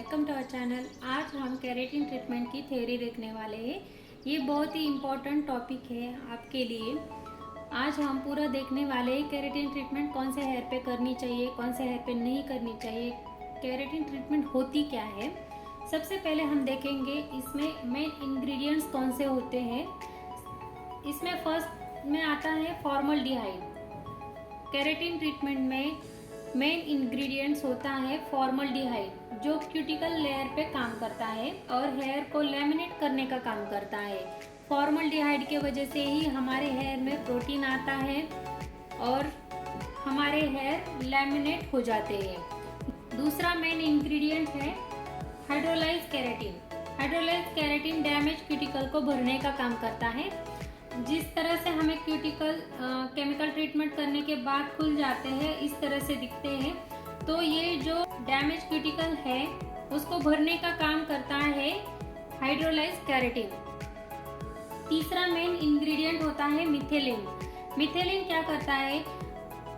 Welcome to our channel. आज हम keratin treatment की थ्योरी देखने वाले हैं। ये बहुत ही इम्पोर्टेंट टॉपिक है आपके लिए। आज हम पूरा देखने वाले हैं केराटिन ट्रीटमेंट कौन से हेयर पे करनी चाहिए, कौन से हेयर पे नहीं करनी चाहिए, केराटिन ट्रीटमेंट होती क्या है। सबसे पहले हम देखेंगे इसमें मेन इंग्रेडिएंट्स कौन से होते हैं। इसमें फर्स्ट में आता है फॉर्मल्डिहाइड। केराटिन ट्रीटमेंट में मेन इंग्रेडिएंट्स होता है फॉर्मल्डिहाइड, जो क्यूटिकल लेयर पे काम करता है और हेयर को लैमिनेट करने का काम करता है। फॉर्मल्डिहाइड के वजह से ही हमारे हेयर में प्रोटीन आता है और हमारे हेयर लैमिनेट हो जाते हैं। दूसरा मेन इंग्रेडिएंट है hydrolyse keratin. Hydrolyse keratin damage cuticle को भरने का काम करता है। जिस तरह से हमें क्यूटिकल केमिकल ट्रीटमेंट करने के बाद खुल जाते हैं, इस तरह से दिखते हैं, तो ये जो डैमेज क्यूटिकल है उसको भरने का काम करता है हाइड्रोलाइज केराटिन। तीसरा मेन इंग्रेडिएंट होता है मिथेलिन। मिथेलिन क्या करता है,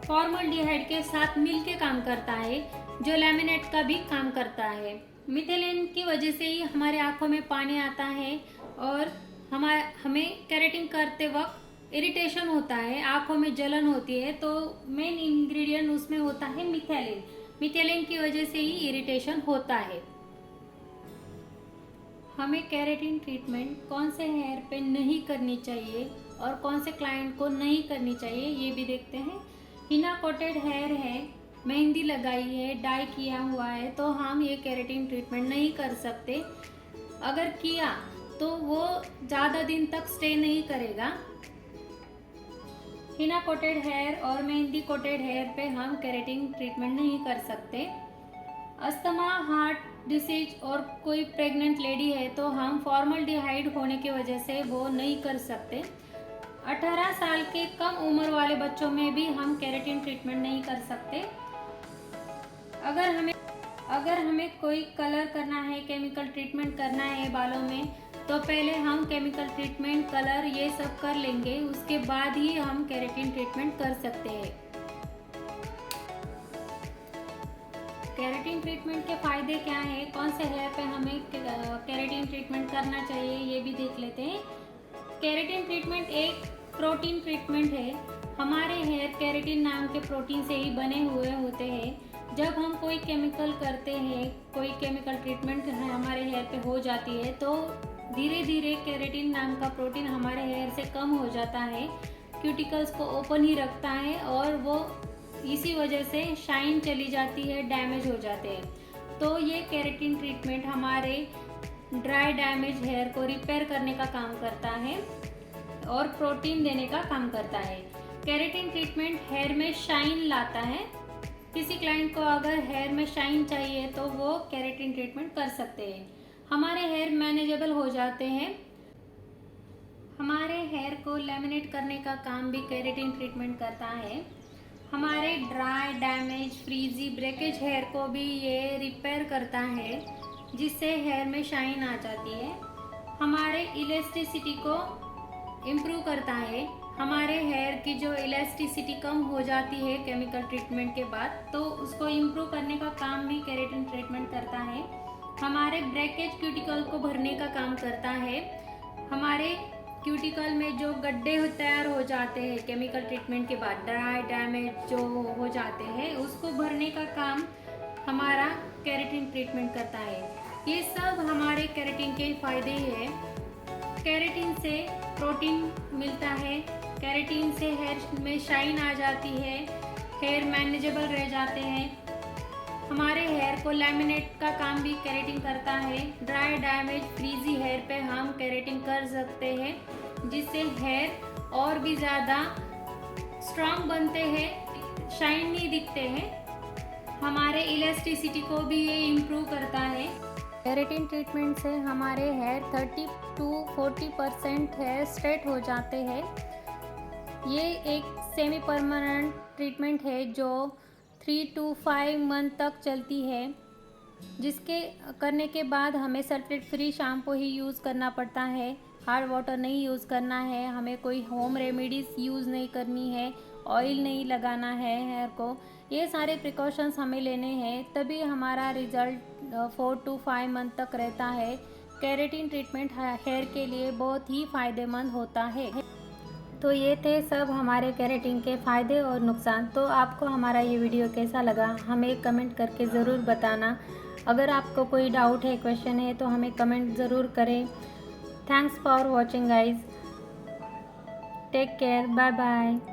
फॉर्मल्डिहाइड के साथ मिल के काम करता है, जो लैमिनेट का भी काम करता है। मिथेलिन की वजह से ही हमारे आंखों में पानी आता है और हमें केराटिन करते वक्त इरिटेशन होता है, आंखों में जलन होती है। तो मेन इंग्रेडिएंट उसमें होता है मिथेलिन। मिथेलिन की वजह से ही इरिटेशन होता है। हमें केराटिन ट्रीटमेंट कौन से हेयर पे नहीं करनी चाहिए और कौन से क्लाइंट को नहीं करनी चाहिए, ये भी देखते हैं। हिना कोटेड हेयर है, मेहंदी लगाई है, डाई किया हुआ है, तो हम ये केराटिन ट्रीटमेंट नहीं कर सकते। अगर किया तो वो ज़्यादा दिन तक स्टे नहीं करेगा। हिना कोटेड हेयर और मेहंदी कोटेड हेयर पे हम केराटिन ट्रीटमेंट नहीं कर सकते। अस्थमा, हार्ट डिसीज और कोई प्रेग्नेंट लेडी है तो हम फॉर्मल्डिहाइड होने की वजह से वो नहीं कर सकते। 18 साल के कम उम्र वाले बच्चों में भी हम केराटिन ट्रीटमेंट नहीं कर सकते। अगर हमें कोई कलर करना है, केमिकल ट्रीटमेंट करना है बालों में, तो पहले हम केमिकल ट्रीटमेंट, कलर ये सब कर लेंगे, उसके बाद ही हम केराटिन ट्रीटमेंट कर सकते हैं। केराटिन ट्रीटमेंट के फायदे क्या है, कौन से हेयर पे हमें केराटिन ट्रीटमेंट करना चाहिए, ये भी देख लेते हैं। केराटिन ट्रीटमेंट एक प्रोटीन ट्रीटमेंट है। हमारे हेयर केराटिन नाम के प्रोटीन से ही बने हुए होते हैं। जब हम कोई केमिकल करते हैं, कोई केमिकल ट्रीटमेंट हमारे हेयर पे हो जाती है, तो धीरे धीरे केराटिन नाम का प्रोटीन हमारे हेयर से कम हो जाता है, क्यूटिकल्स को ओपन ही रखता है और वो इसी वजह से शाइन चली जाती है, डैमेज हो जाते हैं। तो ये केराटिन ट्रीटमेंट हमारे ड्राई डैमेज हेयर को रिपेयर करने का काम करता है और प्रोटीन देने का काम करता है। केराटिन ट्रीटमेंट हेयर में शाइन लाता है। किसी क्लाइंट को अगर हेयर में शाइन चाहिए तो वो केराटिन ट्रीटमेंट कर सकते हैं। हमारे हेयर मैनेजेबल हो जाते हैं। हमारे हेयर को लैमिनेट करने का काम भी केराटिन ट्रीटमेंट करता है। हमारे dry, damage, frizzy, breakage hair को भी ये रिपेयर करता है, जिससे हेयर में शाइन आ जाती है। हमारे इलास्टिसिटी को इम्प्रूव करता है। हमारे हेयर की जो इलास्टिसिटी कम हो जाती है केमिकल ट्रीटमेंट के बाद, तो उसको इम्प्रूव करने का काम भी केराटिन ट्रीटमेंट करता है। हमारे ब्रेकेज क्यूटिकल को भरने का काम करता है। हमारे क्यूटिकल में जो गड्ढे तैयार हो जाते हैं केमिकल ट्रीटमेंट के बाद, ड्राई डैमेज जो हो जाते हैं, उसको भरने का काम हमारा केराटिन ट्रीटमेंट करता है। ये सब हमारे केराटिन के फायदे हैं। केराटिन से प्रोटीन मिलता है, केराटिन से हेयर में शाइन आ जाती है, हेयर मैनेजेबल रह जाते हैं। हमारे हेयर को लैमिनेट का काम भी केराटिन करता है। ड्राई, डैमेज, फ्रीजी हेयर पे हम केराटिन कर सकते हैं, जिससे हेयर और भी ज़्यादा स्ट्रॉन्ग बनते हैं, शाइनी दिखते हैं। हमारे इलास्टिसिटी को भी ये इम्प्रूव करता है। केराटिन ट्रीटमेंट से हमारे हेयर 30 to 40% हेयर स्ट्रेट हो जाते हैं। ये एक सेमी परमानेंट ट्रीटमेंट है जो 3 to 5 मंथ तक चलती है, जिसके करने के बाद हमें सल्फेट फ्री शैम्पू ही यूज़ करना पड़ता है। हार्ड वाटर नहीं यूज़ करना है, हमें कोई होम रेमेडीज़ यूज़ नहीं करनी है, ऑयल नहीं लगाना है हेयर को। ये सारे प्रिकॉशंस हमें लेने हैं, तभी हमारा रिज़ल्ट 4 to 5 मंथ तक रहता है। केरेटिन ट्रीटमेंट हेयर के लिए बहुत ही फ़ायदेमंद होता है। तो ये थे सब हमारे केरेटिन के फ़ायदे और नुकसान। तो आपको हमारा ये वीडियो कैसा लगा हमें कमेंट करके ज़रूर बताना। अगर आपको कोई डाउट है, क्वेश्चन है, तो हमें कमेंट ज़रूर करें। Thanks for watching guys. Take care, bye bye.